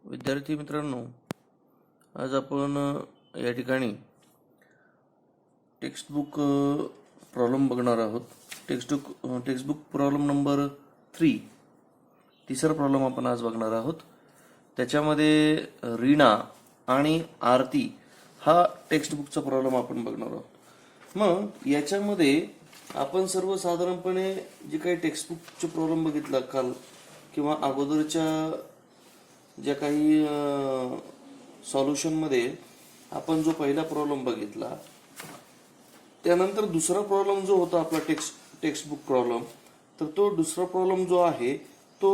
विद्यार्थी मित्रांनो, आज आपण या ठिकाणी टेक्स्टबुक प्रॉब्लेम बघणार आहोत. टेक्स्टबुक प्रॉब्लेम नंबर 3, तिसरा प्रॉब्लेम आपण आज बघणार आहोत. त्याच्यामध्ये रीना आणि आरती हा टेक्स्टबुकचा प्रॉब्लेम आपण बघणार आहोत. मग याच्यामध्ये आपण सर्वसाधारणपणे जे काही टेक्स्टबुकचे प्रॉब्लेम बघितला काल किंवा अगोदरच्या ज्या काही सॉल्युशनमध्ये आपण जो पहिला प्रॉब्लेम बघितला, त्यानंतर दुसरा प्रॉब्लेम जो होता आपला टेक्स्टबुक प्रॉब्लेम, तर तो दुसरा प्रॉब्लेम जो आहे तो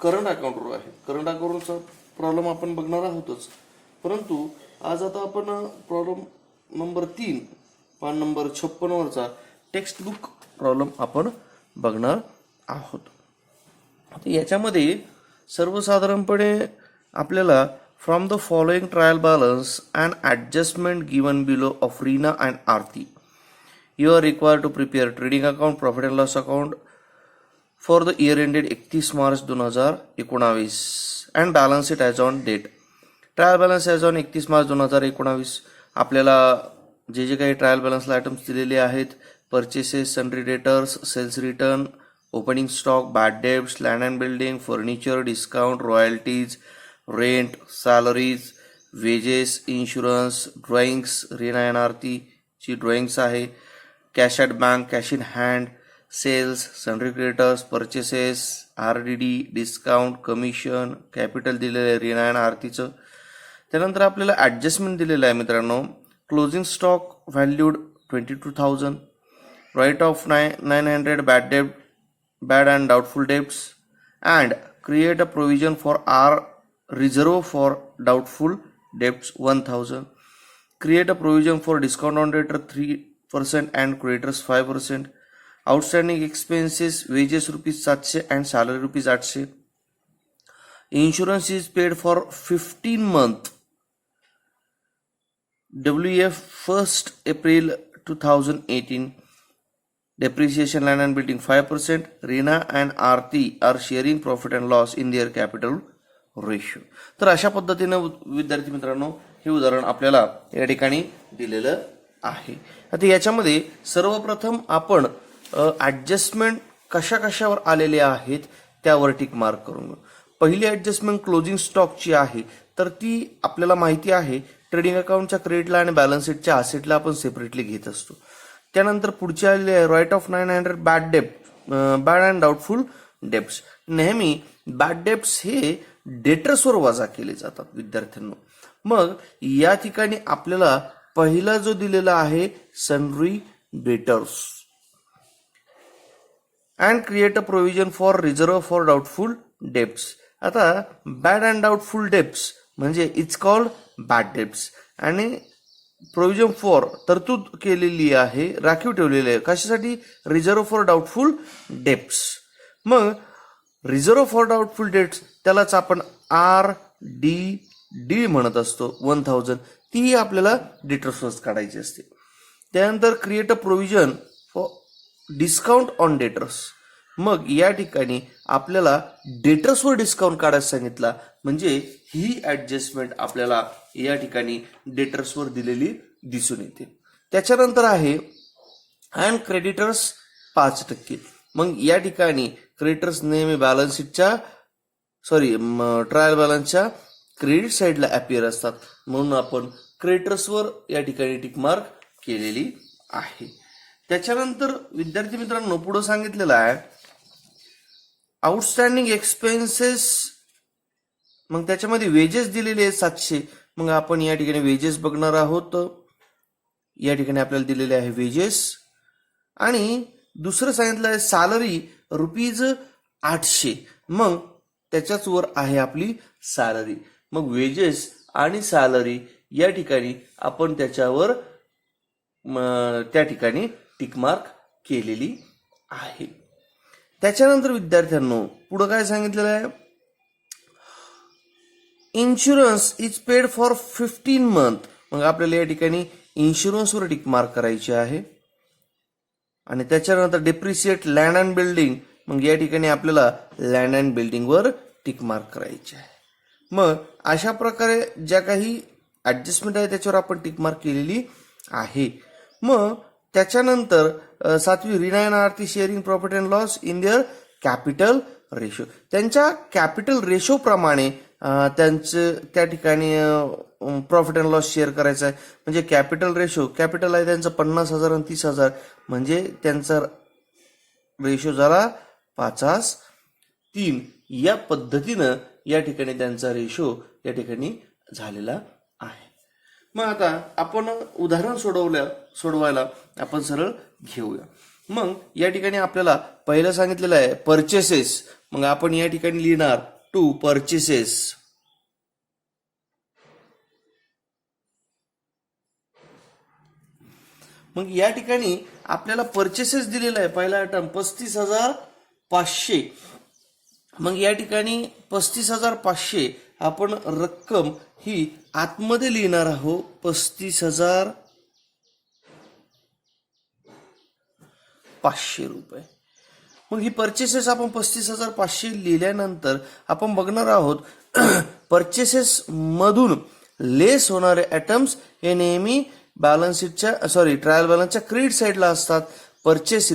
करंट अकाउंटवर आहे. करंट अकाउंटचा प्रॉब्लेम आपण बघणार आहोतच, परंतु आज आता आपण प्रॉब्लेम नंबर 3 पान नंबर 56 वरचा टेक्स्टबुक प्रॉब्लेम आपण बघणार आहोत. आता याच्यामध्ये सर्वसाधारणपणे आपल्याला from the following trial balance and adjustment given below of Reena and Aarti you are required to prepare trading account, profit and loss account for the year ended 31 March 2019 and balance it as on date. Trial balance as on 31 March 2019. आपल्याला जे काही trial बॅलन्सला items दिलेले आहेत, purchases, sundry debtors, sales return, opening stock, bad debts, land and building, furniture, discount, royalties, rent, salaries, wages, insurance, drawings, Reena and आरतीची drawings आहे, cash at bank, cash in hand, sales, sundry creditors, purchases, RDD, discount, commission, capital दिलेलं आहे Reena and आरतीचं. त्यानंतर आपल्याला adjustment दिलेलं आहे मित्रांनो. Closing stock valued 22,000, write off 900 bad and doubtful debts, and create a provision for R reserve for doubtful debts 1,000. Create a provision for discount on debtor 3% and creditors 5%. Outstanding expenses, wages ₹700 and salary ₹800. Insurance is paid for 15 month. WF 1st April 2018. Depreciation, land and building 5%. Reena and Aarti are sharing profit and loss in their capital ratio. तर अशा पद्धतीने विद्यार्थी मित्रांनो हे उदाहरण आपल्याला या ठिकाणी दिलेलं आहे. आता याच्यामध्ये सर्वप्रथम आपण ॲडजस्टमेंट कशा कशावर आलेले आहेत त्यावर टिक मार्क करून घेऊ. पहिली ॲडजस्टमेंट क्लोजिंग स्टॉकची आहे, तर ती आपल्याला माहिती आहे ट्रेडिंग अकाउंटच्या क्रेडिटला आणि बॅलन्स शीटच्या असेटला आपण सेपरेटली घेत असतो. त्यानंतर पुढचे आलेले आहे write off 900 bad and doubtful debts. नेहमी बॅड डेब्ट्स हे डेटर्सवर वजा केले जातात विद्यार्थ्यांनो. मग या ठिकाणी आपल्याला पहिला जो दिलेला आहे sundry debtors and create a provision for reserve for doubtful debts. आता बॅड अँड डाऊटफुल डेब्ट्स म्हणजे इट्स कॉल्ड बॅड डेब्ट्स, आणि प्रोव्हिजन फॉर तरतूद केलेली आहे, राखीव ठेवलेली आहे कशासाठी? Reserve for doubtful debts. मग रिझर्व्ह फॉर डाऊटफुल डेब्ट्स त्यालाच आपण RDD म्हणत असतो 1,000. ती आपल्याला डेटर्सवर काढायची असते. त्यानंतर create a provision for discount on debtors. मग या ठिकाणी आपल्याला डेटर्सवर डिस्काउंट काढायला सांगितला, म्हणजे ही ॲडजस्टमेंट आपल्याला या ठिकाणी डेटर्सवर दिलेली दिसून येते. त्याच्यानंतर आहे अँड क्रेडिटर्स 5%. मग या ठिकाणी क्रेडिटर्स नेहमी बॅलन्स शीटच्या ट्रायल बॅलन्सच्या क्रेडिट साईडला अपियर असतात, म्हणून आपण क्रेडिटर्सवर या ठिकाणी टिक मार्क केलेली आहे. त्याच्यानंतर विद्यार्थी मित्रांनो पुढे सांगितलेलं आहे आउटस्टँडिंग एक्सपेन्सेस. मग त्याच्यामध्ये वेजेस दिलेले आहेत 700. मग आपण या ठिकाणी वेजेस बघणार आहोत. या ठिकाणी आपल्याला दिलेले आहे वेजेस, आणि दुसरं सांगितलं आहे सॅलरी ₹800. मग त्याच्याच वर आहे आपली सॅलरी. मग वेजेस आणि सॅलरी या ठिकाणी आपण त्याच्यावर त्या ठिकाणी टिकमार्क केलेली आहे. त्याच्यानंतर विद्यार्थ्यांनो पुढं काय सांगितलेलं आहे? Insurance is paid for 15 month. मग आपल्याला या ठिकाणी इन्शुरन्सवर टिक मार्क करायची आहे. आणि त्याच्यानंतर डेप्रिशिएट लँड अँड बिल्डिंग. मग या ठिकाणी आपल्याला लँड अँड बिल्डिंगवर टिक मार्क करायचे आहे. मग अशा प्रकारे ज्या काही ॲडजस्टमेंट आहे त्याच्यावर आपण टिक मार्क केलेली आहे. मग त्याच्यानंतर 7वी रिनायन Aarti sharing profit and loss in their capital ratio. त्यांच्या कॅपिटल रेशो प्रमाणे त्यांचं त्या ठिकाणी प्रॉफिट अँड लॉस शेअर करायचा आहे. म्हणजे कॅपिटल रेशो, कॅपिटल आहे त्यांचं 50,000 आणि 30,000, म्हणजे त्यांचा रेशो झाला 5:3. या पद्धतीनं या ठिकाणी त्यांचा रेशो या ठिकाणी झालेला आहे. मग आता आपण उदाहरण सोडवायला आपण सरळ घेऊया. मग या ठिकाणी आपल्याला पहिलं सांगितलेलं आहे परचेसेस. मग आपण या ठिकाणी लिहिणार टू परचेसेस. मग या ठिकाणी आपल्याला परचेसेस दिलेला आहे. पहिला आयटम 35,500. मग या ठिकाणी 35,500 आपण रक्कम ही आतमध्ये लिहिणार आहोत 35,500 रुपये. मग ही परचेसेस आपण 35,500 लिहिल्यानंतर आपण बघणार आहोत परचेसेस मधून लेस होणारे आयटम्स हे नेहमी बॅलन्स शीटच्या ट्रायल बॅलन्सच्या क्रेडिट साईडला असतात. परचेस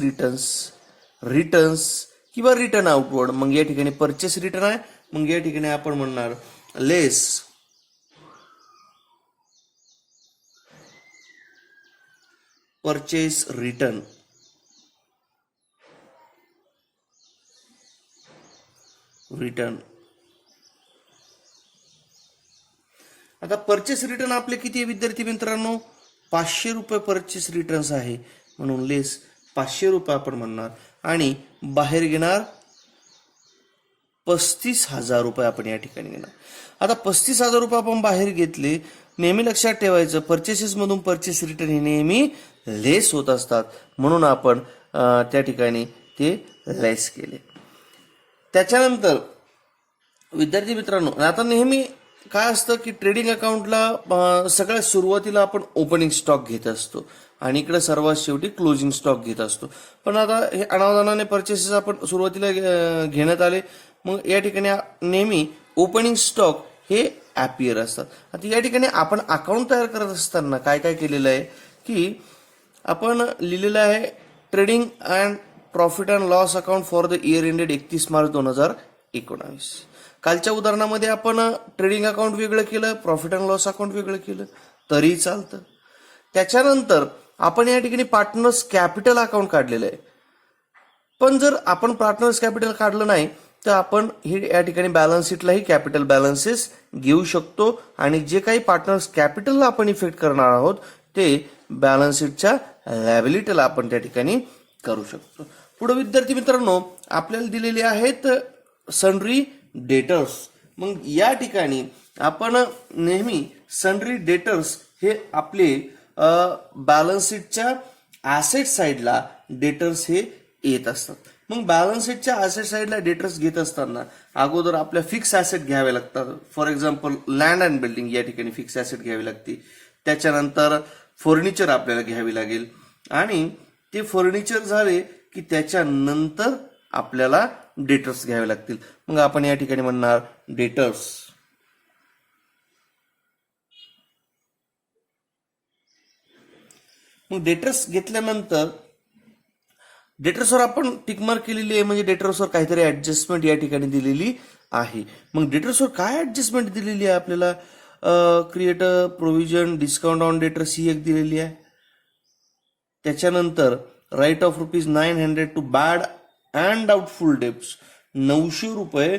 रिटर्न्स किंवा रिटर्न आउटवर्ड. मग या ठिकाणी परचेस रिटर्न आहे. मग या ठिकाणी आपण म्हणणार लेस परचेस रिटर्न. आता परचेस रिटर्न आपले किती आहे विद्यार्थी मित्रांनो? 500 रुपये परचेस रिटर्न्स आहे. म्हणून लेस 500 रुपये आपण म्हणणार आणि बाहेर घेणार 35,000 रुपये आपण या ठिकाणी घेणार. आता 35,000 रुपये आपण बाहेर घेतले. नेहमी लक्षात ठेवायचं परचेसेस मधून परचेस रिटर्न हे नेहमी लेस होत असतात, म्हणून आपण त्या ठिकाणी ते लेस केले. त्याच्यानंतर विद्यार्थी मित्रांनो, आता नेहमी काय असतं की ट्रेडिंग अकाउंटला सगळ्यात सुरुवातीला आपण ओपनिंग स्टॉक घेत असतो आणि इकडे सर्वात शेवटी क्लोजिंग स्टॉक घेत असतो. पण आता हे अनावधानाने परचेसेस आपण सुरुवातीला घेण्यात आले. मग या ठिकाणी नेहमी ओपनिंग स्टॉक हे ॲपियर असतात. आता या ठिकाणी आपण अकाउंट तयार करत असताना काय काय केलेलं आहे की आपण लिहिलेलं आहे trading and profit and loss account for the year ended 31 March 2019. कालच्या उदाहरणामध्ये आपण ट्रेडिंग अकाउंट वेगळं केलं, प्रॉफिट अँड लॉस अकाउंट वेगळं केलं तरी चालतं. त्याच्यानंतर आपण या ठिकाणी पार्टनर्स कॅपिटल अकाउंट काढलेलं आहे. पण जर आपण पार्टनर्स कॅपिटल काढलं नाही तर आपण हे या ठिकाणी बॅलन्स शीटलाही कॅपिटल बॅलन्सेस घेऊ शकतो आणि जे काही पार्टनर्स कॅपिटलला आपण इफेक्ट करणार आहोत ते बॅलन्स शीटच्या लायबिलिटीला आपण त्या ठिकाणी करू शकतो. पुढे विद्यार्थी मित्रांनो आपल्याला दिलेले आहेत सन्ड्री डेटर्स. मग या ठिकाणी आपण नेहमी सन्ड्री डेटर्स हे आपले बॅलन्स शीटच्या ॲसेट साईडला डेटर्स हे येत असतात. मग बॅलन्स शीटच्या ॲसेट साईडला डेटर्स घेत असताना अगोदर आपल्या फिक्स ॲसेट घ्यावे लागतात. For example land and building या ठिकाणी फिक्स ॲसेट घ्यावी लागते. त्याच्यानंतर फर्निचर आपल्याला घ्यावी लागेल आणि ते फर्निचर झाले की त्याच्यानंतर आपल्याला डेटर्स घ्यावे लागतील. मग आपण या ठिकाणी म्हणणार डेटर्स. मग डेटर्स घेतल्यानंतर डेटर्सवर आपण टिकमार्क केलेली आहे, म्हणजे डेटर्सवर काहीतरी ऍडजस्टमेंट या ठिकाणी दिलेली आहे. मग डेटर्सवर काय ऍडजस्टमेंट दिलेली आहे आपल्याला? Create a provision discount on debtors ही एक दिलेली आहे. त्याच्यानंतर write off ₹900 to bad and doubtful debts. 900 रुपये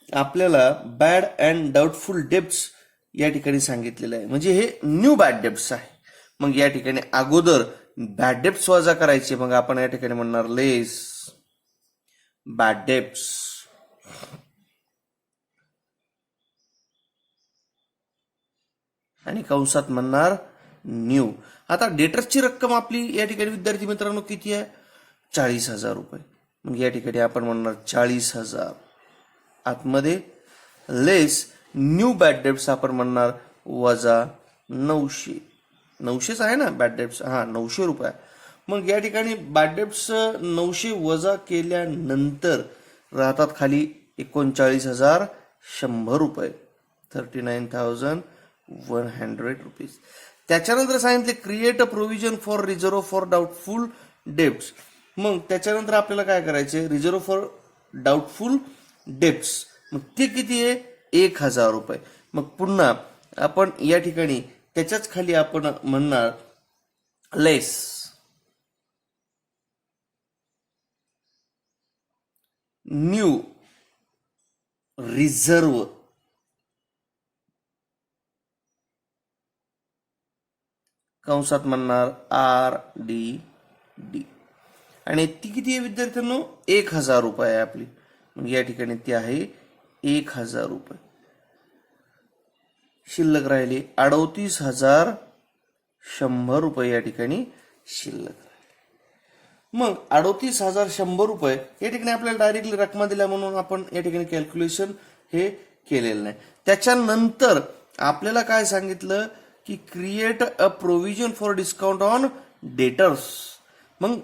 आपल्याला बॅड अँड डाऊटफुल डेब्ट्स या ठिकाणी सांगितलेलं आहे, म्हणजे हे न्यू बॅड डेब्ट्स आहे. मग या ठिकाणी अगोदर बॅड डेब्ट्स वजा करायचे. मग आपण या ठिकाणी म्हणणार लेस बॅड डेब्ट्स. आणि कंसात म्हणणार न्यू. आता डेटर्सची रक्कम आपली या ठिकाणी विद्यार्थी मित्रांनो किती आहे? 40,000 रुपये. मग या ठिकाणी आपण म्हणणार 40,000 आतमध्ये लेस न्यू बॅड डेब्ट्स आपण म्हणणार वजा 900. 900च आहे ना बॅड डेब्ट्स? हा 900 रुपये. मग या ठिकाणी बॅड डेब्ट्स 900 वजा केल्यानंतर राहतात खाली 39,100 रुपये. 39,100 रुपीज. त्याच्यानंतर सांगितले create a provision for reserve for doubtful debts. मग त्याच्यानंतर आपल्याला काय करायचे, रिझर्व फॉर डाऊटफुल डेब्ट्स. मग ते किती आहे, 1,000 रुपये. मग पुन्हा आपण या ठिकाणी त्याच्याच खाली आपण म्हणणार लेस न्यू रिझर्व कंसात म्हणणार RDD. आणि ती किती आहे विद्यार्थ्यांनो, 1,000 रुपये आहे आपली. मग या ठिकाणी ती आहे 1,000 रुपये. शिल्लक राहिले 38,100 रुपये या ठिकाणी शिल्लक. मग 38,100 रुपये या ठिकाणी आपल्याला डायरेक्टली रकमा दिल्या म्हणून आपण या ठिकाणी कॅल्क्युलेशन हे केलेलं नाही. त्याच्यानंतर आपल्याला काय सांगितलं की create a provision for discount on debtors. मग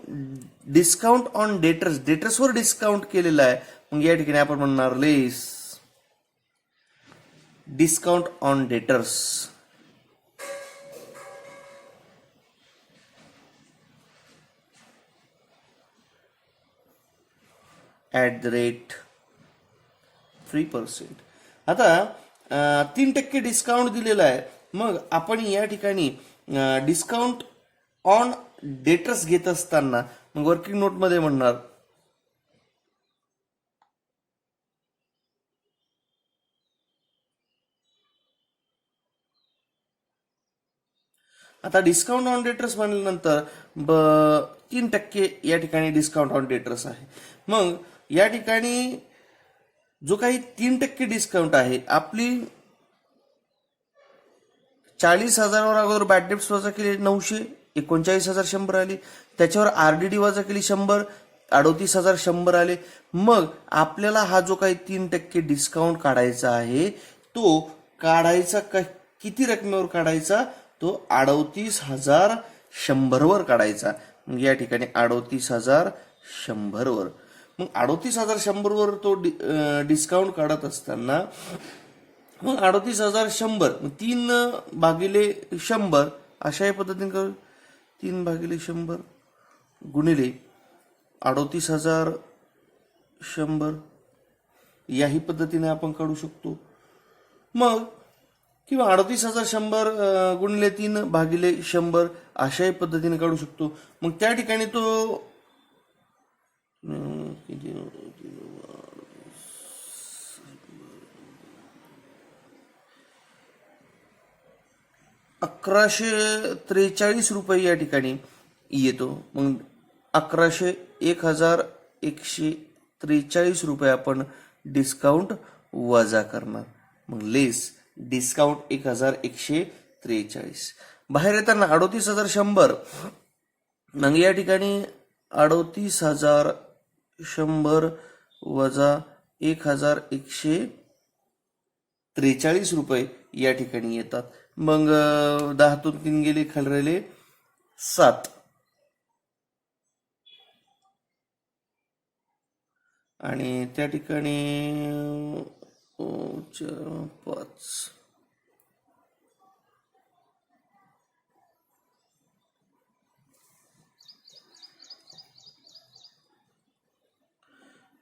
डिस्काउंट ऑन डेटर्स, डेटर्सवर डिस्काउंट केलेला आहे. मग या ठिकाणी आपण म्हणणार लेस डिस्काउंट ऑन डेटर्स @ 3%. आता 3% डिस्काउंट दिलेला आहे. मग आपण या ठिकाणी डिस्काउंट ऑन डेटर्स घेत असताना मग वर्किंग नोटमध्ये म्हणणार आता डिस्काउंट ऑन डेटर्स म्हणल्यानंतर 3% या ठिकाणी डिस्काउंट ऑन डेटर्स आहे. मग या ठिकाणी जो काही 3% डिस्काउंट आहे, आपली 40,000वर अगोदर बॅड डेट्स वजा केली 900, 39,100 आली. त्याच्यावर RDD वजा केली 100, 38,100 आले. मग आपल्याला हा जो काही 3% डिस्काउंट काढायचा आहे तो काढायचा किती रकमेवर काढायचा, तो 38,100 वर काढायचा. मग या ठिकाणी 38,100 वर. मग 38,100 वर तो डिस्काउंट काढत असताना मग 38,100 3/100 अशाही पद्धतीने करू. 3/100 गुणिले 38,100 याही पद्धतीने आपण काढू शकतो. मग किंवा 38,100 गुणिले 3/100 अशाही पद्धतीने काढू शकतो. मग त्या ठिकाणी तो 1,143 रुपये या ठिकाणी येतो. मग 1,143 रुपये आपण डिस्काउंट वजा करणार. मग लेस डिस्काउंट 1,143. बाहेर येताना 38,100. मग या ठिकाणी 38,100 वजा 1,143 रुपये या ठिकाणी येतात. मग 10तून 3 गेले, खाली राहिले 7. आणि त्या ठिकाणी 5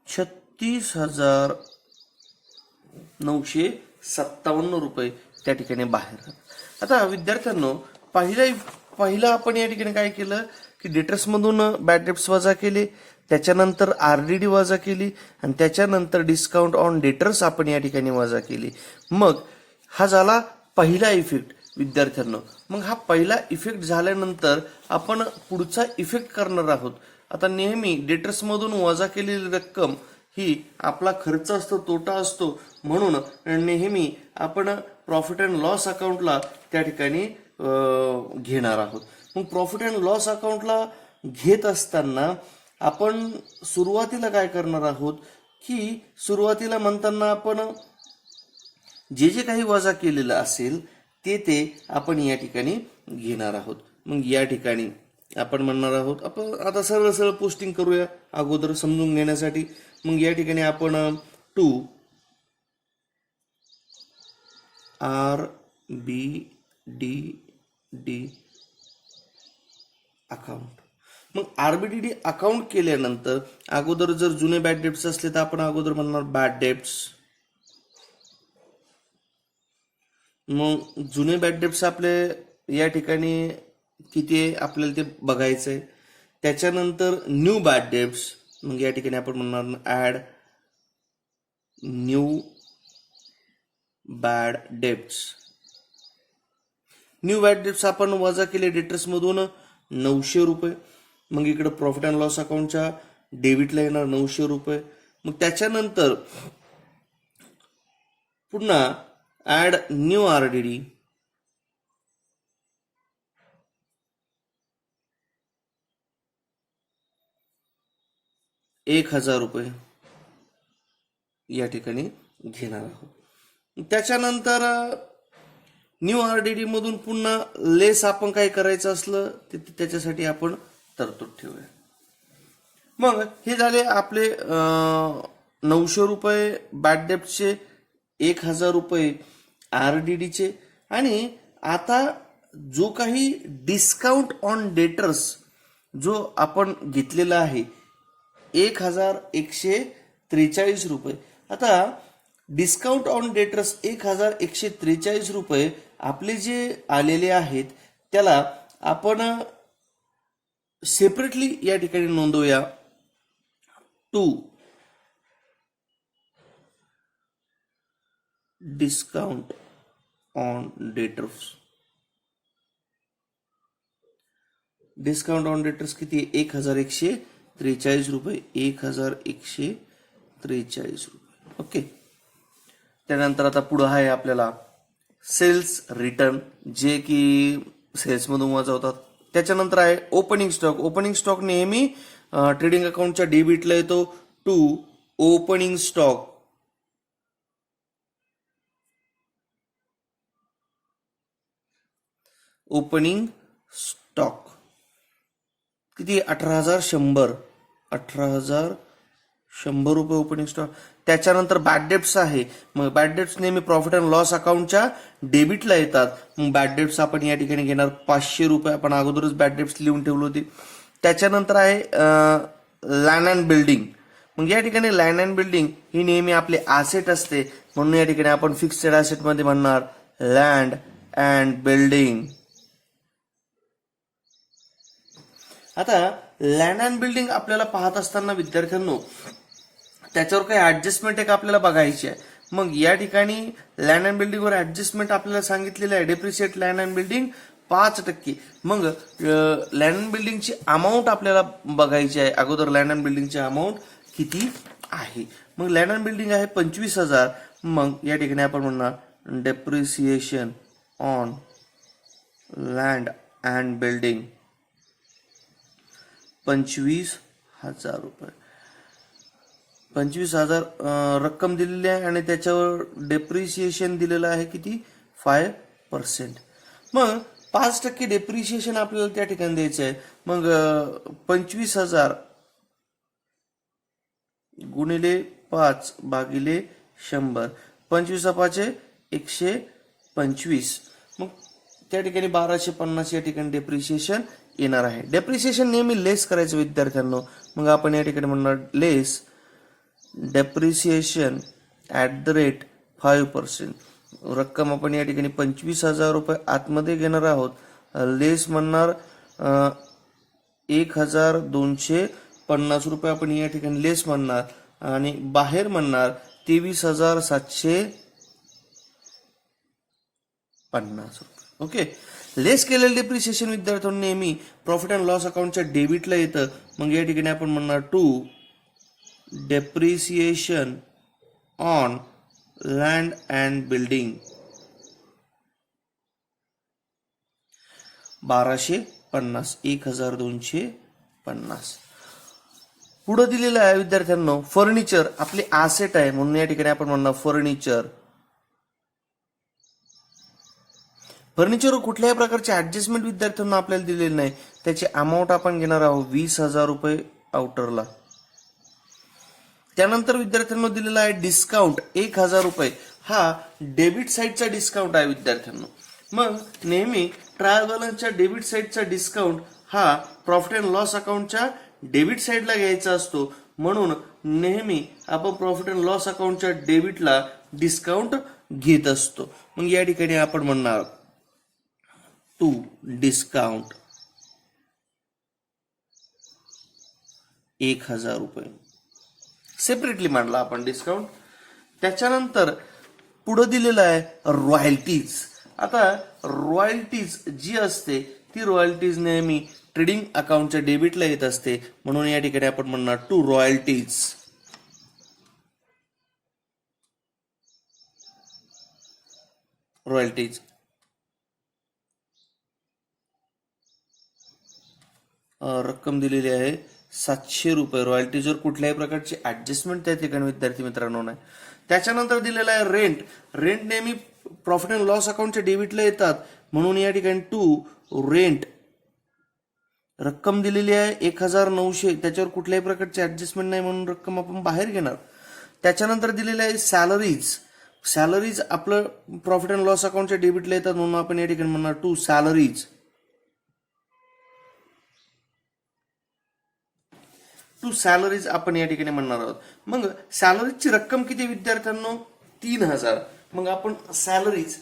36,957 रुपये त्या ठिकाणी बाहेर. आता विद्यार्थ्यांनो पहिला आपण या ठिकाणी काय केलं की डेटर्समधून बॅड डेट्स वजा केले, त्याच्यानंतर RDD वजा केली आणि त्याच्यानंतर डिस्काउंट ऑन डेटर्स आपण या ठिकाणी वजा केली. मग हा झाला पहिला इफेक्ट विद्यार्थ्यांनो. मग हा पहिला इफेक्ट झाल्यानंतर आपण पुढचा इफेक्ट करणार आहोत. आता नेहमी डेटर्समधून वजा केलेली रक्कम ही आपला खर्च असतो, तोटा असतो. म्हणून नेहमी आपण प्रॉफिट अँड लॉस अकाउंटला त्या ठिकाणी घेणार आहोत. मग प्रॉफिट अँड लॉस अकाउंटला घेत असताना आपण सुरुवातीला काय करणार आहोत की सुरुवातीला म्हणताना आपण जे जे काही वजा केलेलं असेल ते आपण या ठिकाणी घेणार आहोत. मग या ठिकाणी आपण म्हणणार आहोत, आपण आता सरळ पोस्टिंग करूया अगोदर समजून घेण्यासाठी. मग या ठिकाणी आपण 2 RBDD अकाउंट. मग RBDD अकाउंट केल्यानंतर अगोदर जर जुने बॅड डेट्स असले तर आपण अगोदर म्हणणार बॅड डेट्स. मग जुने बॅड डेट्स आपले या ठिकाणी किती आहे आपल्याला ते बघायचंय. त्याच्यानंतर न्यू बॅड डेट्स, मग या ठिकाणी आपण म्हणणार add new bad debts. New bad debts आपण वजा केले डेटर्स मधून 900 रुपये. मग इकडे प्रॉफिट अँड लॉस अकाउंटच्या डेबिटला येणार 900 रुपये. मग त्याच्यानंतर पुन्हा ऍड न्यू RDD, ₹1000 या ठिकाणी घेणार आहोत. त्याच्यानंतर न्यू RDD मधून पुन्हा लेस आपण काय करायचं असलं त्याच्यासाठी आपण तरतूद ठेवूया. मग हे झाले आपले 900 रुपये बॅड डेप्टचे, 1000 रुपये RDDचे. आणि आता जो काही डिस्काउंट ऑन डेटर्स जो आपण घेतलेला आहे 1143 रुपये. आता डिस्काउंट ऑन डेटर्स 1143 रुपये आपले जे आलेले आहेत त्याला आपण सेपरेटली या ठिकाणी नोंदवूया. To discount on debtors. Discount on debtors किती? 1143 रुपये. 1143 रुपये. ओके. त्यानंतर आता पुढे आहे आपल्याला सेल्स रिटर्न, जे की सेल्समधून वजा होतात. त्याच्यानंतर आहे ओपनिंग स्टॉक. ओपनिंग स्टॉक नेहमी ट्रेडिंग अकाउंटच्या डेबिटला येतो. To opening stock. Opening stock किती? 18,100. 18,100 रुपये ओपनिंग स्टॉक. त्याच्यानंतर बॅड डेट्स आहे. मग बॅड डेट्स नेहमी प्रॉफिट अँड लॉस अकाउंटच्या डेबिटला येतात. मग बॅड डेट्स आपण या ठिकाणी घेणार 500 रुपये. आपण अगोदरच बॅड डेट्स लिहून ठेवली होती. त्याच्यानंतर आहे लँड अँड बिल्डिंग. मग या ठिकाणी लँड अँड बिल्डिंग ही नेहमी आपले ॲसेट असते, म्हणून या ठिकाणी आपण फिक्स्ड ॲसेट मध्ये म्हणणार लँड अँड बिल्डिंग. आता लँड अँड बिल्डिंग आपल्याला पाहत असताना विद्यार्थ्यांनो त्याच्यावर काही ऍडजस्टमेंट एक आपल्याला बघायची आहे. मग या ठिकाणी लँड अँड बिल्डिंगवर ऍडजस्टमेंट आपल्याला सांगितलेलं आहे. Depreciate land and building 5%. मग लँड अँड बिल्डिंगची अमाऊंट आपल्याला बघायची आहे. अगोदर लँड अँड बिल्डिंगची अमाऊंट किती आहे? मग लँड अँड बिल्डिंग आहे 25,000. मग या ठिकाणी आपण म्हणणार depreciation on land and building 25,000 रुपये. 25,000 रक्कम दिलेली आहे आणि त्याच्यावर डेप्रिसिएशन दिलेलं आहे किती? 5%. मग 5% डेप्रिसिएशन आपल्याला त्या ठिकाणी द्यायचं आहे. मग 25,000 गुणिले 5 भागिले 100. 25 125. मग त्या ठिकाणी 1250 या ठिकाणी डेप्रिसिएशन येणार आहे. डेप्रिसिएशन नेहमी लेस करायचं विद्यार्थ्यांनो. मग आपण या ठिकाणी म्हणणार लेस डेप्रिसिएशन @ 5%. रक्कम आपण या ठिकाणी 25,000 रुपये आतमध्ये घेणार आहोत. लेस म्हणणार 1,250 रुपये आपण या ठिकाणी लेस म्हणणार आणि बाहेर म्हणणार 23,750 रुपये. ओके. लेस केलेलं डेप्रिसिएशन विद्यार्थ्यांनी नेहमी प्रॉफिट अँड लॉस अकाउंटच्या डेबिटला येतं. मग या ठिकाणी आपण म्हणणार to depreciation on land and building 1250. 1,250. पुढे दिलेलं आहे विद्यार्थ्यांनो फर्निचर आपली ॲसेट आहे, म्हणून या ठिकाणी आपण म्हणणार फर्निचर. फर्निचरवर कुठल्याही प्रकारचे ऍडजस्टमेंट विद्यार्थ्यांना आपल्याला दिलेले नाही. त्याची अमाऊंट आपण घेणार आहोत 20,000 रुपये आउटरला. त्यानंतर विद्यार्थ्यांना दिलेला आहे डिस्काउंट 1,000 रुपये. हा डेबिट साईडचा डिस्काउंट आहे विद्यार्थ्यांनो. मग नेहमी ट्रायल बॅलन्सच्या डेबिट साईडचा डिस्काउंट हा प्रॉफिट अँड लॉस अकाउंटच्या डेबिट साईडला घ्यायचा असतो. म्हणून नेहमी आपण प्रॉफिट अँड लॉस अकाउंटच्या डेबिटला डिस्काउंट घेत असतो. मग या ठिकाणी आपण म्हणणार टू डिस्काउंट 1000 रुपये सेपरेटली मांडला आपण डिस्काउंट. त्याच्यानंतर पुढे दिलेलं आहे रॉयल्टीज. आता रॉयल्टीज जी असते ती रॉयल्टीज नेहमी ट्रेडिंग अकाउंटच्या डेबिटला येत असते. म्हणून या ठिकाणी आपण म्हणणार टू रॉयल्टीज. रॉयल्टीज रक्कम दिलेली आहे 700 रुपये. रॉयल्टीजवर कुठल्याही प्रकारची ऍडजस्टमेंट त्या ठिकाणी विद्यार्थी मित्रांनो नाही. त्याच्यानंतर दिलेला आहे रेंट. रेंट नेहमी प्रॉफिट अँड लॉस अकाउंटच्या डेबिटला येतात. म्हणून या ठिकाणी टू रेंट रक्कम दिलेली आहे 1900. त्याच्यावर कुठल्याही प्रकारची ऍडजस्टमेंट नाही म्हणून रक्कम आपण बाहेर घेणार. त्याच्यानंतर दिलेलं आहे सॅलरीज. सॅलरीज आपलं प्रॉफिट अँड लॉस अकाउंटच्या डेबिटला येतात म्हणून आपण या ठिकाणी म्हणणार टू सॅलरीज. टू सॅलरीज आपण या ठिकाणी म्हणणार आहोत. मग सॅलरीजची रक्कम किती विद्यार्थ्यांनो 3000. मग आपण सॅलरीज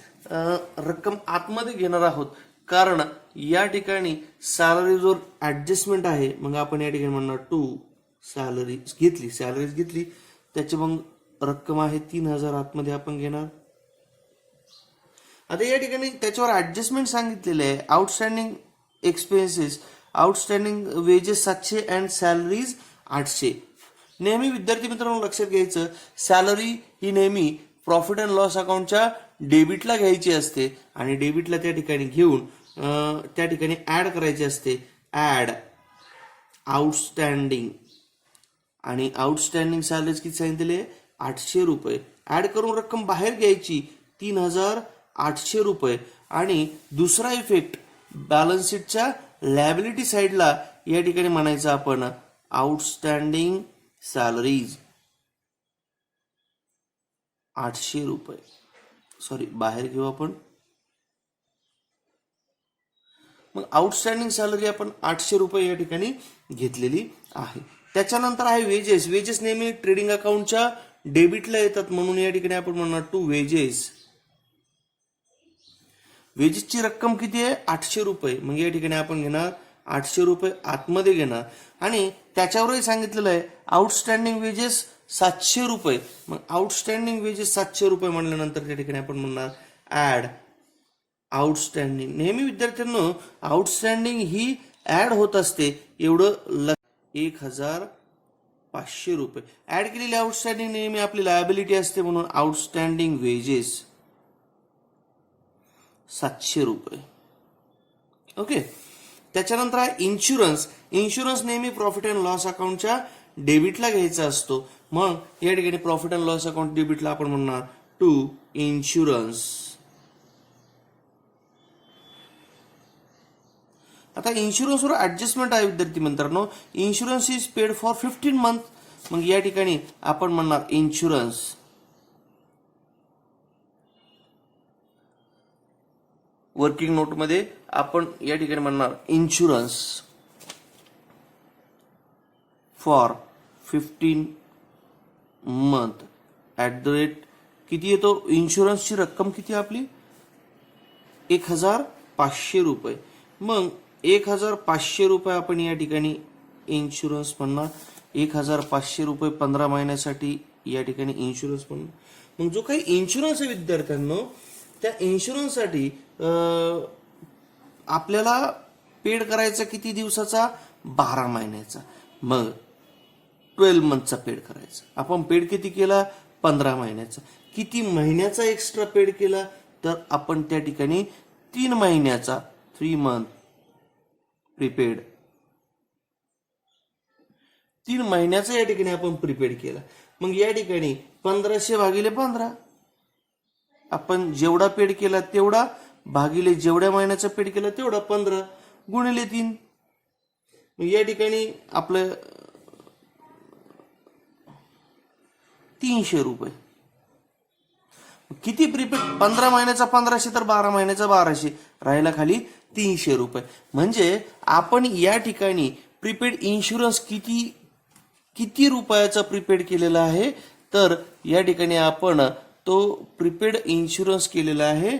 रक्कम आतमध्ये घेणार आहोत कारण या ठिकाणी सॅलरीजवर ऍडजस्टमेंट आहे. मग आपण या ठिकाणी म्हणणार टू सॅलरीज घेतली. सॅलरीज घेतली त्याची मग रक्कम आहे 3000 आतमध्ये आपण घेणार. आता या ठिकाणी त्याच्यावर ऍडजस्टमेंट सांगितलेले आहे. Outstanding expenses outstanding wedges 700 and salaries 800. नेहमी विद्यार्थी मित्रांनो लक्षात घ्यायचं सॅलरी ही नेहमी प्रॉफिट अँड लॉस अकाउंटच्या डेबिटला घ्यायची असते आणि डेबिटला त्या ठिकाणी घेऊन त्या ठिकाणी ऍड करायची असते. ऍड आउटस्टँडिंग आणि आउटस्टँडिंग सॅलरीज किती सांगितले 800 रुपये. ऍड करून रक्कम बाहेर घ्यायची 3800 रुपये. आणि दुसरा इफेक्ट बॅलन्स शीटच्या लायबिलिटी साईडला या ठिकाणी म्हणायचं आपण आउटस्टँडिंग सॅलरीज 800 रुपये. सॉरी बाहेर घेऊ आपण. मग आउटस्टँडिंग सॅलरी आपण 800 रुपये या ठिकाणी घेतलेली आहे. त्याच्यानंतर आहे वेजेस. वेजेस नेहमी ट्रेडिंग अकाउंटच्या डेबिटला येतात म्हणून या ठिकाणी आपण म्हणणार टू वेजेस. वेजेसची रक्कम किती आहे 800 रुपये. मग या ठिकाणी आपण घेणार 800 रुपये आतमध्ये घेणार. आणि त्याच्यावरही सांगितलेलं आहे आउटस्टँडिंग वेजेस 700 रुपये. मग आउटस्टँडिंग वेजेस 700 रुपये म्हणल्यानंतर त्या ठिकाणी आपण म्हणणार ऍड आउटस्टँडिंग. नेहमी विद्यार्थ्यांनो आउटस्टँडिंग ही ऍड होत असते एवढं 1500 रुपये. ऍड केलेली आउटस्टँडिंग नेहमी आपली लायबिलिटी असते म्हणून आउटस्टँडिंग वेजेस 700 रुपये. ओके. त्याच्यानंतर आहे इन्शुरन्स. इन्शुरन्स नेहमी प्रॉफिट अँड लॉस अकाउंटच्या डेबिटला घ्यायचा असतो. मग या ठिकाणी प्रॉफिट अँड लॉस अकाउंट डेबिटला आपण म्हणणार टू इन्शुरन्स. आता इन्शुरन्सवर ऍडजस्टमेंट आहे विद्यार्थी मित्रांनो. Insurance is paid for 15 month. मग या ठिकाणी आपण म्हणणार इन्शुरन्स. वर्किंग नोटमध्ये आपण या ठिकाणी म्हणणार insurance for 15 month at the rate किती येतो. इन्शुरन्सची रक्कम किती आपली 1500 रुपये. मग 1500 रुपये आपण या ठिकाणी इन्शुरन्स म्हणणार. 1500 रुपये 15 महिन्यासाठी या ठिकाणी इन्शुरन्स म्हणणार. मग जो काही इन्शुरन्स आहे विद्यार्थ्यांनो त्या इन्शुरन्ससाठी आपल्याला पेड करायचा किती दिवसाचा 12 महिन्याचा. मग 12 मंथचा पेड करायचा. आपण पेड किती केला 15 महिन्याचा. किती महिन्याचा एक्स्ट्रा पेड केला तर आपण त्या ठिकाणी 3 महिन्याचा 3 मंथ प्रीपेड 3 महिन्याचा या ठिकाणी आपण प्रीपेड केला. मग या ठिकाणी 1500 भागिले 15 आपण जेवढा पेड केला तेवढा भागिले जेवढ्या महिन्याचा पेड केला तेवढा 15 गुणिले 3. या ठिकाणी आपलं 300 रुपये. किती प्रीपेड? 15 महिन्याचा 1500 तर 12 महिन्याचा 1200, राहिला खाली 300 रुपये. म्हणजे आपण या ठिकाणी प्रीपेड इन्शुरन्स किती किती रुपयाचा प्रीपेड केलेला आहे? तर या ठिकाणी आपण तो प्रीपेड इन्शुरन्स केलेला आहे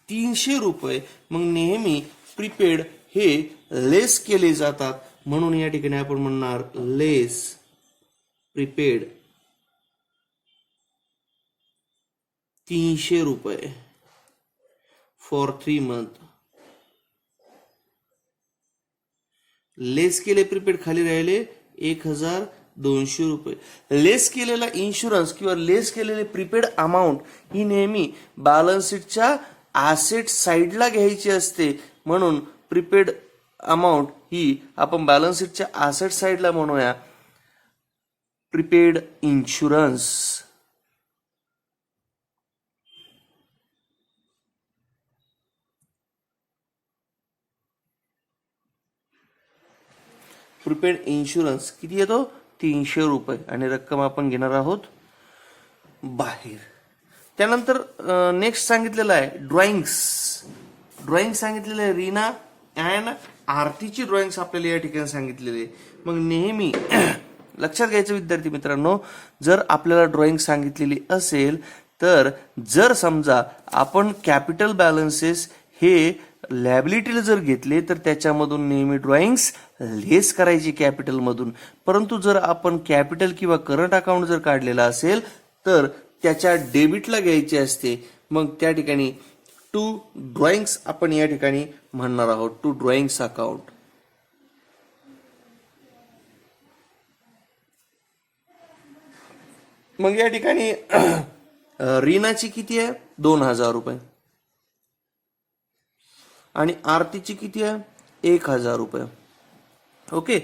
300 रुपये. मग नेहमी प्रीपेड हे लेस केले जातात, म्हणून या ठिकाणी आपण म्हणणार लेस प्रीपेड 300 रुपये फॉर 3 मंथ. लेस केले प्रीपेड खाली राहिले 1200 रुपये. लेस केलेला इन्शुरन्स किंवा लेस केलेले प्रीपेड अमाऊंट ही नेहमी बॅलन्स शीटच्या ॲसेट साईडला घ्यायची असते, म्हणून प्रीपेड अमाऊंट ही आपण बॅलन्स शीटच्या ॲसेट साईडला म्हणूया प्रीपेड इन्शुरन्स. प्रीपेड इन्शुरन्स किती येतो? 300 रुपये, आणि रक्कम आपण घेणार आहोत बाहेर. त्यानंतर नेक्स्ट सांगितलेलं आहे ड्रॉइंग्स. ड्रॉइंग सांगितलेलं आहे रीना अँड आरतीची ड्रॉइंग्स आपल्याला या ठिकाणी सांगितलेली आहे. मग नेहमी लक्षात घ्यायचं विद्यार्थी मित्रांनो, जर आपल्याला ड्रॉइंग सांगितलेली असेल तर जर समजा आपण कॅपिटल बॅलन्सेस हे लॅबिलिटीला जर घेतले तर त्याच्यामधून नेहमी ड्रॉइंग्स लेस करायची कॅपिटलमधून. परंतु जर आपण कॅपिटल किंवा करंट अकाउंट जर काढलेला असेल तर त्याच्या डेबिटला घ्यायची असते. मग त्या ठिकाणी टू ड्रॉइंग्स आपण या ठिकाणी म्हणणार आहोत, टू ड्रॉइंग्स अकाउंट. मग या ठिकाणी रीनाची किती आहे? 2000 रुपये, आणि आरतीची किती आहे? 1000 रुपये. ओके,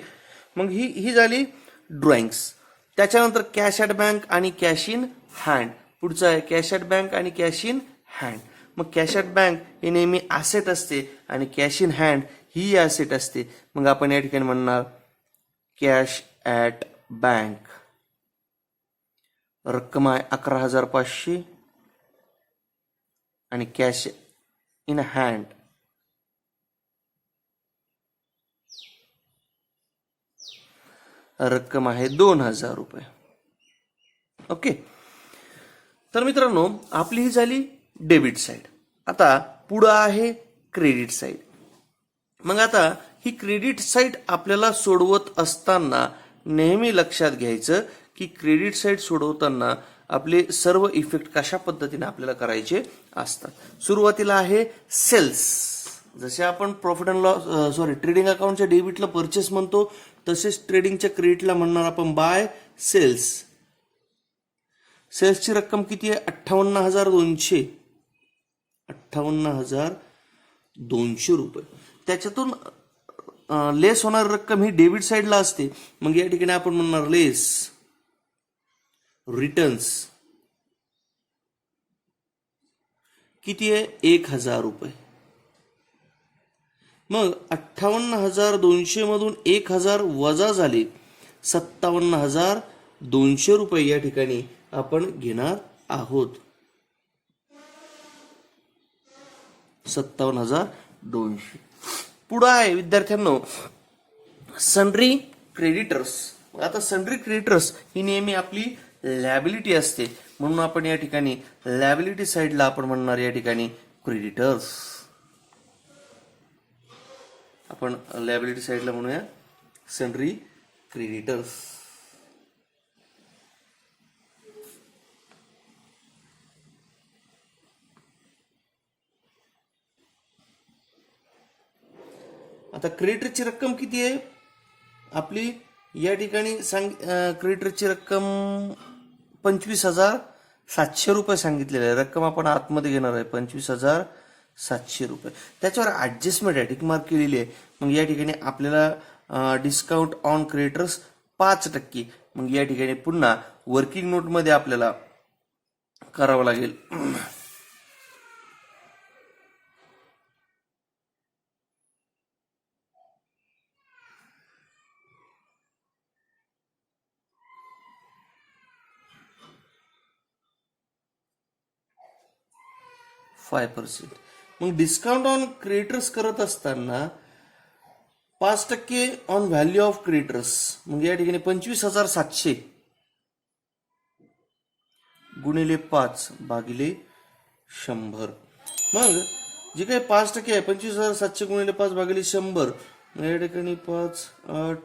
मग ही झाली ड्रॉइंग्स. त्याच्यानंतर कॅश ॲट बँक आणि कॅश इन हँड. पुढचं आहे कॅश ॲट बँक आणि कॅश इन हँड. मग कॅश ॲट बँक ही नेहमी ॲसेट असते आणि कॅश इन हँड ही ॲसेट असते. मग आपण या ठिकाणी म्हणणार कॅश ॲट बँक. रक्कम आहे 11,500 आणि कॅश इन हँड रक्कम आहे 2000 रुपये. ओके, तर मित्रांनो आपली ही झाली डेबिट साईड. आता पुढं आहे क्रेडिट साईड. मग आता ही क्रेडिट साईड आपल्याला सोडवत असताना नेहमी लक्षात घ्यायचं की क्रेडिट साईड सोडवताना आपले सर्व इफेक्ट कशा पद्धतीने आपल्याला करायचे असतात. सुरुवातीला आहे सेल्स. जसे आपण प्रॉफिट अँड लॉस ट्रेडिंग अकाउंटच्या डेबिटला परचेस म्हणतो, तसेच ट्रेडिंगच्या क्रेडिटला म्हणणार आपण बाय सेल्स. सेल्सची रक्कम किती आहे? 58,200. 58,200 रुपये. त्याच्यातून लेस होणारी रक्कम ही डेबिट साईडला असते. मग या ठिकाणी आपण म्हणणार लेस रिटर्न्स. किती आहे? 1000 रुपये. मग 58,200 मधून 1000 वजा झाले 57,200 रुपये या ठिकाणी आपण घेणार आहोत. 57,200. पुढं आहे विद्यार्थ्यांनो सन्ड्री क्रेडिटर्स. आता सन्ड्री क्रेडिटर्स ही नेहमी आपली लॅबिलिटी असते, म्हणून आपण या ठिकाणी लॅबिलिटी साईडला आपण म्हणणार या ठिकाणी क्रेडिटर्स. आपण लॅबिलिटी साईडला म्हणूया सन्ड्री क्रेडिटर्स. आता क्रेडिटरची रक्कम किती आहे आपली? या ठिकाणी क्रेडिटरची रक्कम 25,700 रुपये सांगितलेली आहे. रक्कम आपण आतमध्ये घेणार आहे 25,700 रुपये. त्याच्यावर ऍडजस्टमेंट आहे, टिक मार्क केलेली आहे. मग या ठिकाणी आपल्याला डिस्काउंट ऑन क्रेडिटर्स 5%. मग या ठिकाणी पुन्हा वर्किंग नोटमध्ये आपल्याला करावं लागेल. 5%. मग डिस्काउंट ऑन क्रिएटर्स करत असताना 5% ऑन व्हॅल्यू ऑफ क्रिएटर्स, मग या ठिकाणी 25,700 गुणिले 5 भागिले 100. मग जे काही 5% आहे 25,700 गुणिले 5 भागिले 100, या ठिकाणी 5 8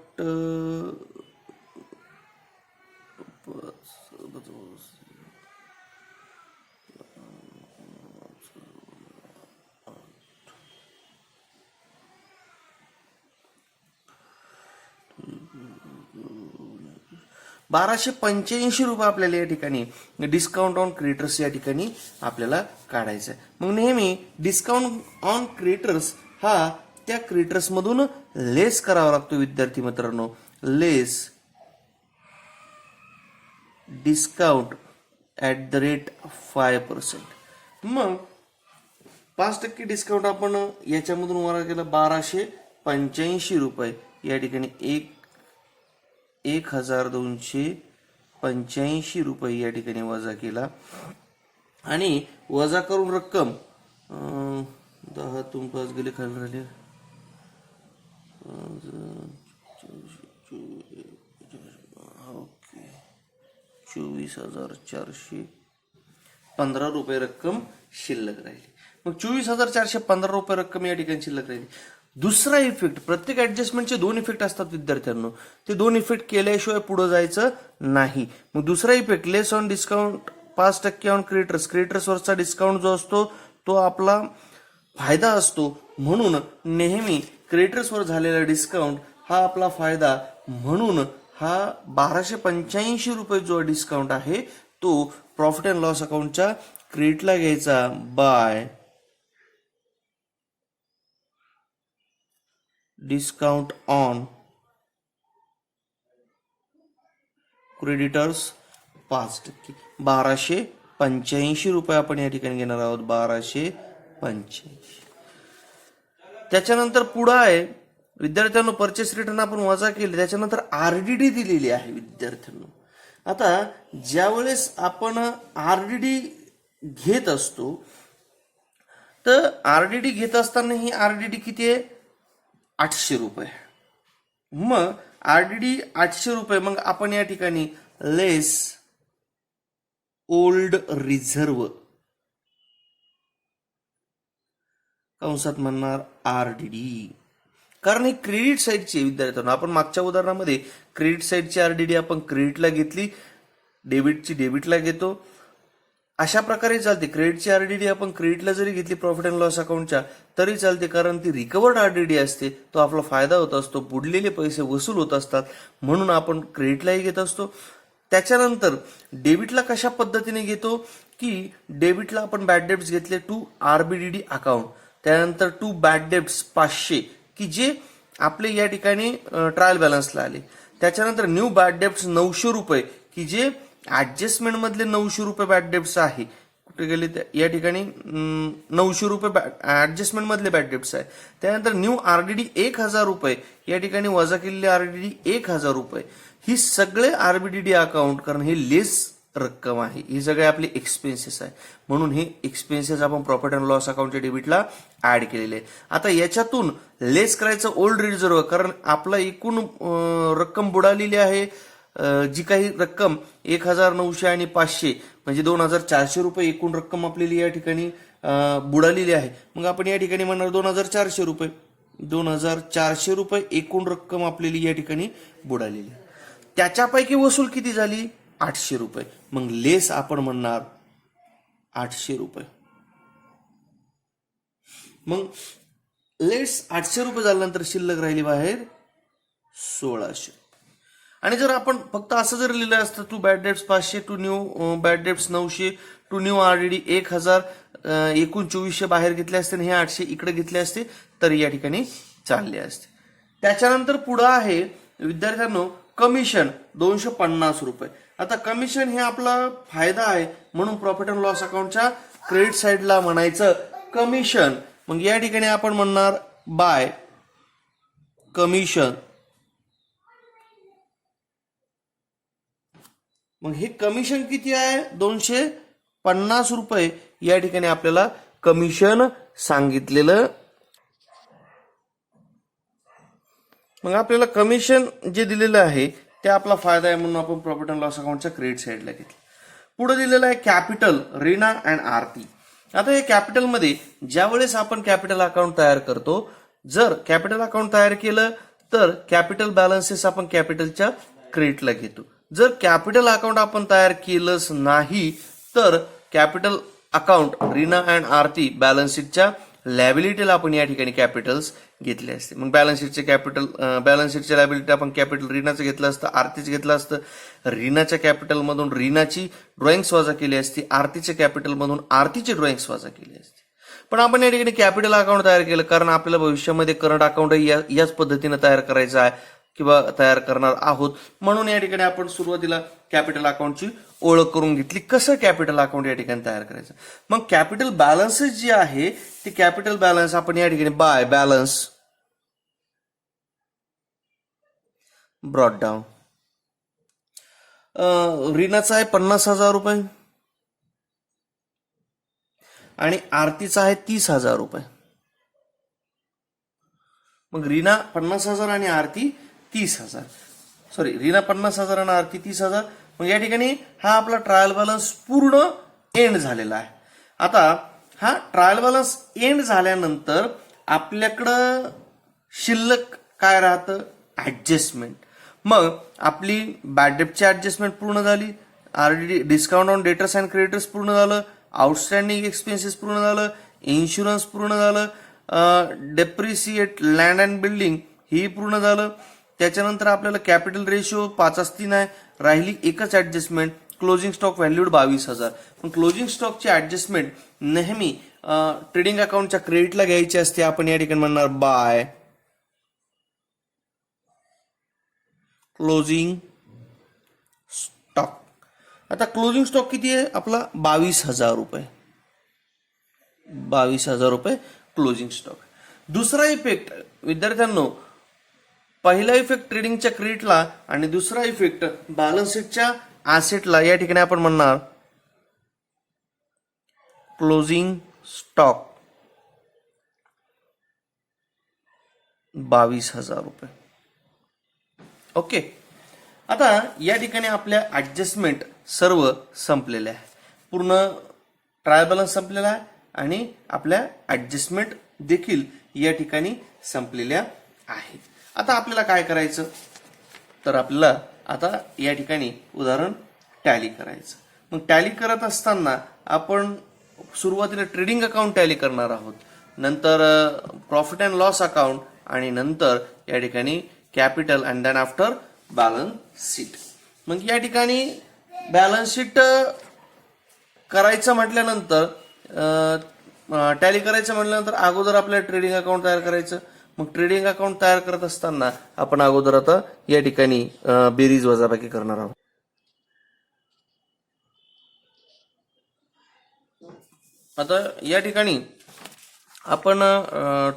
1285 रुपये आपल्याला या ठिकाणी डिस्काउंट ऑन क्रिएटर्स या ठिकाणी आपल्याला काढायचं आहे. मग नेहमी डिस्काउंट ऑन क्रिएटर्स हा त्या क्रिएटर्स मधून लेस करावा लागतो विद्यार्थी मित्रांनो. लेस डिस्काउंट ॲट द रेट 5%. मग 5% डिस्काउंट आपण याच्यामधून वजा केला 1285 रुपये, या ठिकाणी 1,285 रुपये या ठिकाणी वजा केला. आणि वजा करून रक्कम 10 तुम 5 गेले खाली राहिले 24,415 रुपये रक्कम शिल्लक राहिली. मग 24,415 रुपये रक्कम या ठिकाणी शिल्लक राहिली. दुसरा इफेक्ट, प्रत्येक ऍडजस्टमेंटचे 2 इफेक्ट असतात विद्यार्थ्यांनो, ते 2 इफेक्ट केल्याशिवाय पुढे जायचं नाही. मग दुसरा effect less on discount 5% on creditors, क्रिएटर्सवरचा डिस्काउंट जो असतो तो आपला फायदा असतो, म्हणून नेहमी क्रिएटर्सवर झालेला डिस्काउंट हा आपला फायदा, म्हणून हा 1285 रुपये जो डिस्काउंट आहे तो प्रॉफिट अँड लॉस अकाउंटच्या क्रेडिटला घ्यायचा बाय डिस्काउंट ऑन क्रेडिटर्स 5%. 1285 रुपये आपण या ठिकाणी घेणार आहोत, 1285. त्याच्यानंतर पुढे आहे विद्यार्थ्यांनो परचेस रिटर्न आपण वजा केले, त्याच्यानंतर आरडीडी दिलेली आहे विद्यार्थ्यांनो. आता ज्यावेळेस आपण आरडीडी घेत असतो तर आरडीडी घेत असताना ही आरडीडी किती आहे 800 रुपये. मग आरडीडी 800 रुपये, मग आपण या ठिकाणी लेस ओल्ड रिझर्व कंसात म्हणणार आरडीडी, कारण ही क्रेडिट साईडची विद्यार्थ्यांना. आपण मागच्या उदाहरणामध्ये क्रेडिट साईडची आरडीडी आपण क्रेडिटला घेतली, डेबिटची डेबिटला घेतो, अशा प्रकारे चालते. क्रेडिटची आरडीडी आपण क्रेडिटला जरी घेतली प्रॉफिट अँड लॉस अकाउंटच्या तरी चालते, कारण ती रिकवर्ड आरडीडी असते, तो आपला फायदा होत असतो, बुडलेले पैसे वसूल होत असतात, म्हणून आपण क्रेडिटलाही घेत असतो. त्याच्यानंतर डेबिटला कशा पद्धतीने घेतो की डेबिटला आपण बॅड डेब्ट्स घेतले टू आरबीडीडी अकाउंट, त्यानंतर टू बॅड डेब्ट्स 500 की जे आपले या ठिकाणी ट्रायल बॅलन्सला आले. त्याच्यानंतर न्यू बॅड डेब्ट्स 900 रुपये की जे ऍडजस्टमेंट मधले 900 रुपये बॅड डेब्ट्स आहे. कुठे गेले या ठिकाणी 900 रुपये ऍडजस्टमेंट मधले बॅड डेब्ट्स आहे. त्यानंतर न्यू आरडीडी 1,000 रुपये, या ठिकाणी वजा केलेली आरडीडी 1,000 रुपये. ही सगळे आरबीडीडी अकाउंट, कारण हे लेस रक्कम आहे, ही सगळे आपले एक्सपेन्सेस आहे, म्हणून हे एक्सपेन्सेस आपण प्रॉफिट अँड लॉस अकाउंटच्या डेबिटला ऍड केलेले आहे. आता याच्यातून लेस करायचं ओल्ड रिझर्व, कारण आपला एकूण रक्कम बुडालेली आहे, जी काही रक्कम 1,900 आणि 500 म्हणजे 2,400 रुपये एकूण रक्कम आपल्याला या ठिकाणी बुडालेली आहे. मग आपण या ठिकाणी म्हणणार 2,400 रुपये, 2,400 रुपये एकूण रक्कम आपल्याला या ठिकाणी बुडालेली आहे. त्याच्यापैकी वसूल किती झाली 800 रुपये, मग लेस आपण म्हणणार 800 रुपये. मग लेस 800 रुपये झाल्यानंतर शिल्लक राहिली बाहेर 1,600. आणि जर आपण फक्त असं जर लिहिलं असतं to bad debts 500, to new bad debts 900, to new RDD 1,000, एकूण 2400 बाहेर घेतले असते आणि हे 800 इकडे घेतले असते तर या ठिकाणी चालले असते. त्याच्यानंतर पुढे आहे विद्यार्थ्यांनो कमिशन 250 रुपये. आता कमिशन हे आपला फायदा आहे, म्हणून प्रॉफिट अँड लॉस अकाउंटच्या क्रेडिट साईडला म्हणायचं कमिशन. मग या ठिकाणी आपण म्हणणार बाय कमिशन. मग हे कमिशन किती आहे 250 रुपये या ठिकाणी आपल्याला कमिशन सांगितलेलं. मग आपल्याला कमिशन जे दिलेलं आहे ते आपला फायदा आहे म्हणून आपण प्रॉफिट अँड लॉस अकाउंटच्या क्रेडिट साईडला घेतलं. पुढे दिलेलं आहे कॅपिटल, रीना अँड आरती. आता हे कॅपिटलमध्ये ज्यावेळेस आपण कॅपिटल अकाउंट तयार करतो, जर कॅपिटल अकाउंट तयार केलं तर कॅपिटल बॅलन्सेस आपण कॅपिटलच्या क्रेडिटला घेतो. जर कॅपिटल अकाउंट आपण तयार केलंच नाही तर capital account Reena and Aarti balance शीटच्या लॅबिलिटीला आपण या ठिकाणी कॅपिटल्स घेतले असते. मग बॅलन्स शीटच्या लॅबिलिटी आपण कॅपिटल रीनाचं घेतलं असतं, आरतीचं घेतलं असतं. रीनाच्या कॅपिटलमधून रीनाची ड्रॉइंग्स वजा केली असती, आरतीच्या कॅपिटलमधून आरतीची ड्रॉइंग्स वजा केली असती. पण आपण या ठिकाणी कॅपिटल अकाउंट तयार केलं कारण आपल्याला भविष्यामध्ये करंट अकाउंटही याच पद्धतीने तयार करायचं आहे किंवा तयार करणार आहोत. म्हणून या ठिकाणी आपण सुरुवातीला कॅपिटल अकाउंटची ओळख करून घेतली. कसं कॅपिटल अकाउंट या ठिकाणी तयार करायचं. मग कॅपिटल बॅलन्सेस जी आहे ती कॅपिटल बॅलन्स आपण या ठिकाणी बाय बॅलन्स ब्रॉट डाऊन. रीनाचा आहे 50,000 रुपये आणि आरतीचा आहे 30,000 रुपये. मग रीना 50,000 आणि आरती 30,000. सॉरी, रीना 50,000 आणि आरती 30,000. मग या ठिकाणी हा आपला ट्रायल बॅलन्स पूर्ण एंड झालेला आहे. आता हा ट्रायल बॅलन्स एंड झाल्यानंतर आपल्याकडं शिल्लक काय राहतं, ऍडजस्टमेंट. मग आपली बॅड डेटची ऍडजस्टमेंट पूर्ण झाली, RD discount on debtors and creditors पूर्ण झालं, आउटस्टँडिंग एक्सपेन्सेस पूर्ण झालं, इन्शुरन्स पूर्ण झालं, डेप्रिसिएट लँड अँड बिल्डिंग ही पूर्ण झालं. त्याच्यानंतर आपल्याला कॅपिटल रेशिओ 5:3 आहे, राहिली एकच ऍडजस्टमेंट, क्लोजिंग स्टॉक व्हॅल्यूड 22,000. पण क्लोजिंग स्टॉकची ऍडजस्टमेंट नेहमी ट्रेडिंग अकाउंटच्या क्रेडिटला घ्यायची असते. आपण या ठिकाणी म्हणणार बाय क्लोजिंग स्टॉक. आता क्लोजिंग स्टॉक किती आहे आपला, 22,000 रुपये. 22,000 रुपये क्लोजिंग स्टॉक. दुसरा इफेक्ट विद्यार्थ्यांनो, पहिला इफेक्ट ट्रेडिंगच्या क्रेडिटला आणि दुसरा इफेक्ट बॅलन्स शीटच्या ऍसेटला. या ठिकाणी आपण म्हणणार क्लोजिंग स्टॉक 22,000 रुपये. ओके. आता या ठिकाणी आपल्या ऍडजस्टमेंट सर्व संपलेल्या आहे. पूर्ण ट्रायल बॅलन्स संपलेला आहे आणि आपल्या ऍडजस्टमेंट देखील या ठिकाणी संपलेल्या आहेत. आता आपल्याला काय करायचं तर आपल्याला आता या ठिकाणी उदाहरण टॅली करायचं. मग टॅली करत असताना आपण सुरुवातीला ट्रेडिंग अकाउंट टॅली करणार आहोत, नंतर प्रॉफिट अँड लॉस अकाउंट आणि नंतर या ठिकाणी capital and then after balance sheet. मग या ठिकाणी बॅलन्स शीट करायचं म्हटल्यानंतर टॅली करायचं म्हटल्यानंतर अगोदर आपल्याला ट्रेडिंग अकाउंट तयार करायचं. मग ट्रेडिंग अकाउंट तयार करत असताना आपण अगोदर आता या ठिकाणी बेरीज वजाबाकी करणार आहोत. आता या ठिकाणी आपण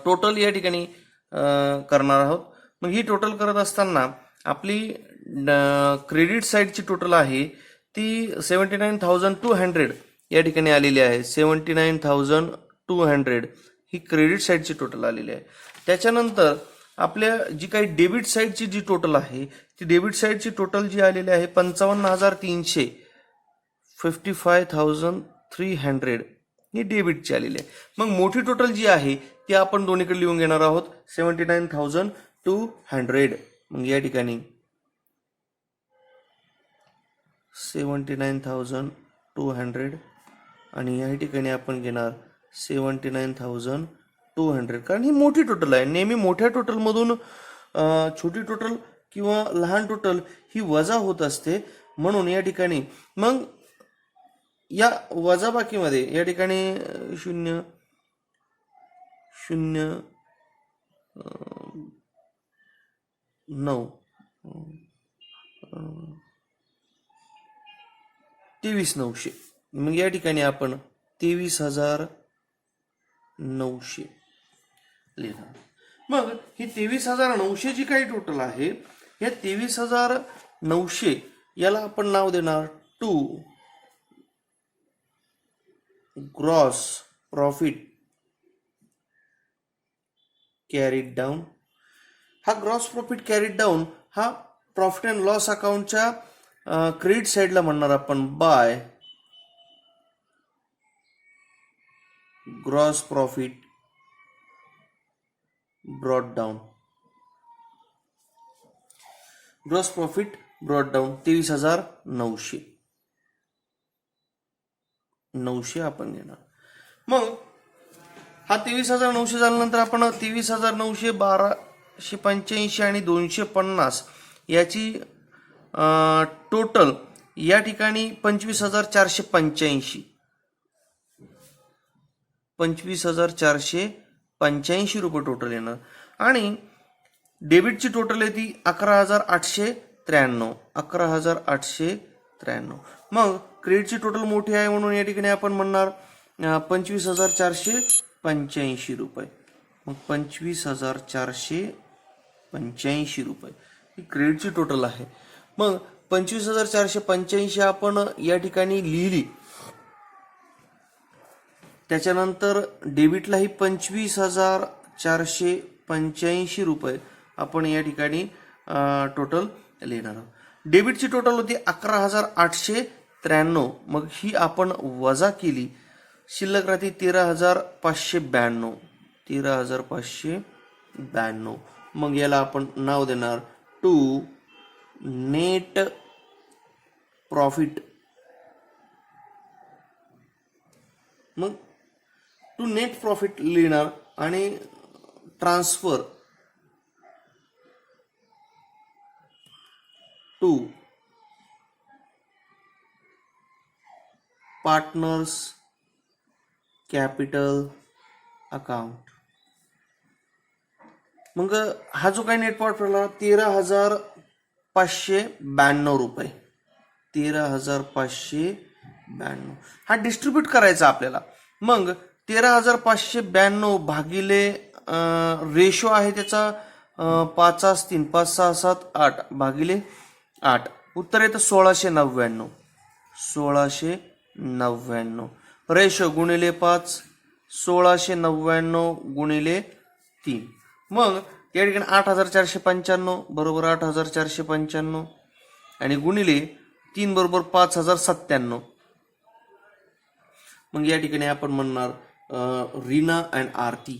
टोटल या ठिकाणी करणार आहोत. मग ही टोटल करत असताना आपली क्रेडिट साईडची टोटल आहे ती 79,200 या ठिकाणी आलेली आहे. 79,200 ही क्रेडिट साईडची टोटल आलेली आहे. त्याच्यानंतर आपल्या जी काही डेबिट साईडची जी टोटल आहे ती डेबिट साईडची टोटल जी आलेली आहे 55,300 55,300 ही डेबिटची आलेली आहे. मग मोठी टोटल जी आहे ती आपण दोन्हीकडे लिहून घेणार आहोत 79,200. मग या ठिकाणी 79,200 आणि या ठिकाणी आपण घेणार 79,200 कारण ही मोठी टोटल आहे. नेहमी मोठ्या टोटलमधून छोटी टोटल किंवा लहान टोटल ही वजा होत असते. म्हणून या ठिकाणी मग या वजाबाकीमध्ये या ठिकाणी 0 0 9 23,900. मग या ठिकाणी आपण 23,900 लिहिणार. मग ही 23,900 जी काही टोटल आहे या 23,900 याला आपण नाव देणार to gross profit carried down. हा ग्रॉस प्रॉफिट कॅरीड डाऊन हा प्रॉफिट अँड लॉस अकाउंटच्या क्रेडिट साइडला म्हणणार आपण by gross profit brought down. Gross profit brought down 23,900 आपण घेणार. मग हा 23,900 झाल्यानंतर आपण 23,900, 1,285 आणि 250 याची टोटल या ठिकाणी 25,485 25,485 रुपये टोटल येणार. आणि डेबिटची टोटल आहे ती 11,893 11,893. मग क्रेडिटची टोटल मोठी आहे म्हणून या ठिकाणी आपण म्हणणार 25,485 रुपये. मग 25,485 रुपये ही क्रेडिटची टोटल आहे. मग 25,485 आपण या ठिकाणी लिहिली. त्याच्यानंतर डेबिटलाही 25,485 रुपये आपण या ठिकाणी टोटल लिहिणार आहोत. डेबिटची टोटल होती 11,893. मग ही आपण वजा केली, शिल्लक राहते 13,592 13,592. मग याला आपण नाव देणार टू नेट प्रॉफिट. मग टू नेट प्रॉफिट लिहिणार आणि transfer to partners capital account. मग हा जो काही नेट प्रॉफिट आला 13,592 रुपये 13,592 हा डिस्ट्रीब्यूट करायचा आपल्याला. मग 13,592 भागिले रेशो आहे त्याचा 5 3 5 6 7 8 भागिले 8 उत्तर येतं 1,699 1,699. रेशो गुणिले 5 1,699 गुणिले 3. मग या ठिकाणी 8,495 बरोबर 8,495 आणि गुणिले 3 बरोबर 5,097. मग या ठिकाणी आपण म्हणणार रीना अँड आरती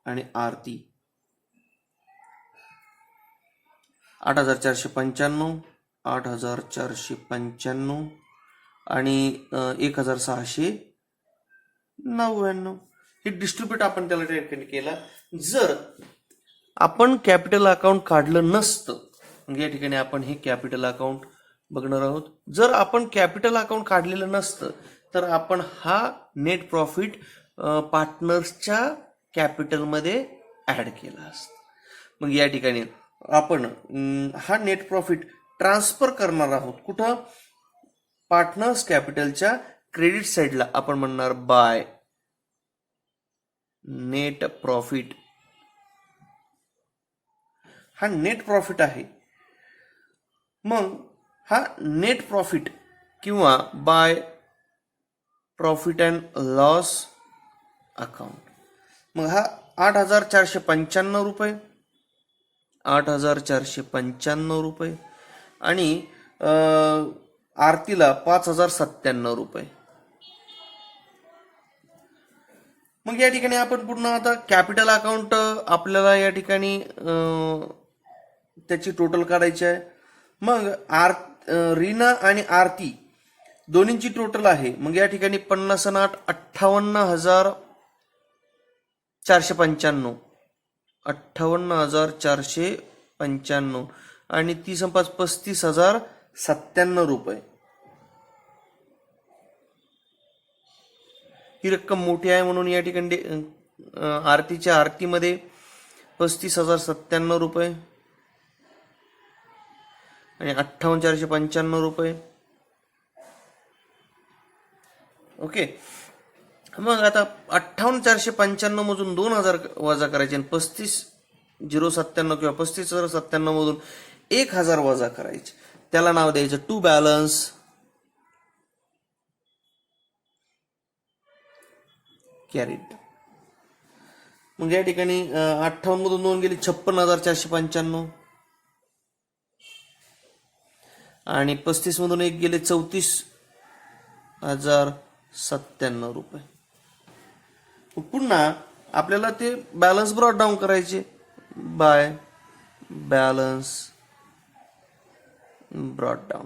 8,495 8,495 आणि 1,699 हे डिस्ट्रीब्यूट आपण त्याला ठिकाणी केला. जर आपण कॅपिटल अकाउंट काढलं नसतं, म्हणजे या ठिकाणी आपण हे कॅपिटल अकाउंट बघणार आहोत. जर आपण कॅपिटल अकाउंट काढलेलं नसतं तर आपण हा नेट प्रॉफिट पार्टनर्सच्या कॅपिटलमध्ये ऍड केला असतं. मग या ठिकाणी आपण हा नेट प्रॉफिट ट्रान्सफर करणार आहोत कुठं? पार्टनर्स कॅपिटलच्या क्रेडिट साइडला. आपण म्हणणार बाय नेट प्रॉफिट. हा नेट प्रॉफिट आहे. मग हा नेट प्रॉफिट किंवा by profit and loss account. मग हा 8,495 रुपये 8,495 रुपये आणि आरतीला 5,097 रुपये. मग या ठिकाणी आपण पूर्ण आता कॅपिटल अकाउंट आपल्याला या ठिकाणी त्याची टोटल काढायची आहे. मग रीना आणि आरती दोन्हींची टोटल आहे. मग या ठिकाणी 50 आणि 8 58,495 58,495 आणि 30 आणि 5 35,097 रुपये. ही रक्कम मोठी आहे म्हणून या ठिकाणी आरतीच्या आरतीमध्ये 35,097 रुपये आणि 58,495 रुपये. ओके. मग आता 58,495 मधून 2,000 वजा करायचे आणि 35,097 किंवा 35,097 मधून 1,000 वजा करायचे. त्याला नाव द्यायचं टू बॅलन्स कॅरीड. मग या ठिकाणी 58 मधून नोंद गेली 56,495 आणि 35 मधून एक गेले 34,097 रुपये. पुन्हा आपल्याला ते बॅलन्स ब्रॉट डाऊन करायचे बाय बॅलन्स ब्रॉट डाऊन.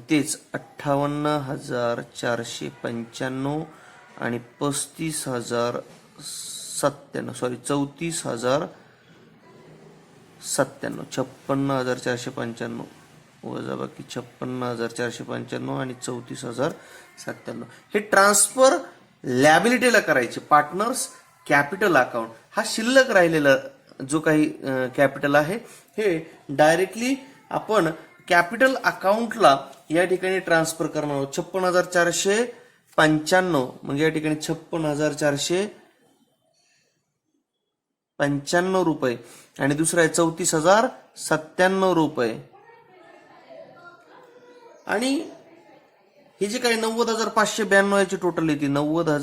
तेच 58,495 आणि 34,097 34,097 56,495 वजा बाकी 56,495 आणि 34,097 हे ट्रान्सफर लॅबिलिटीला करायचे. पार्टनर्स कॅपिटल अकाउंट हा शिल्लक राहिलेला जो काही कॅपिटल आहे हे डायरेक्टली आपण कॅपिटल अकाउंटला या ठिकाणी ट्रान्सफर करणार आहोत. 56,495 म्हणजे या ठिकाणी 56,095 रुपये आणि दुसरा आहे 34,097 रुपये. आणि हे जे काही 90,592 याची टोटल येते 90,000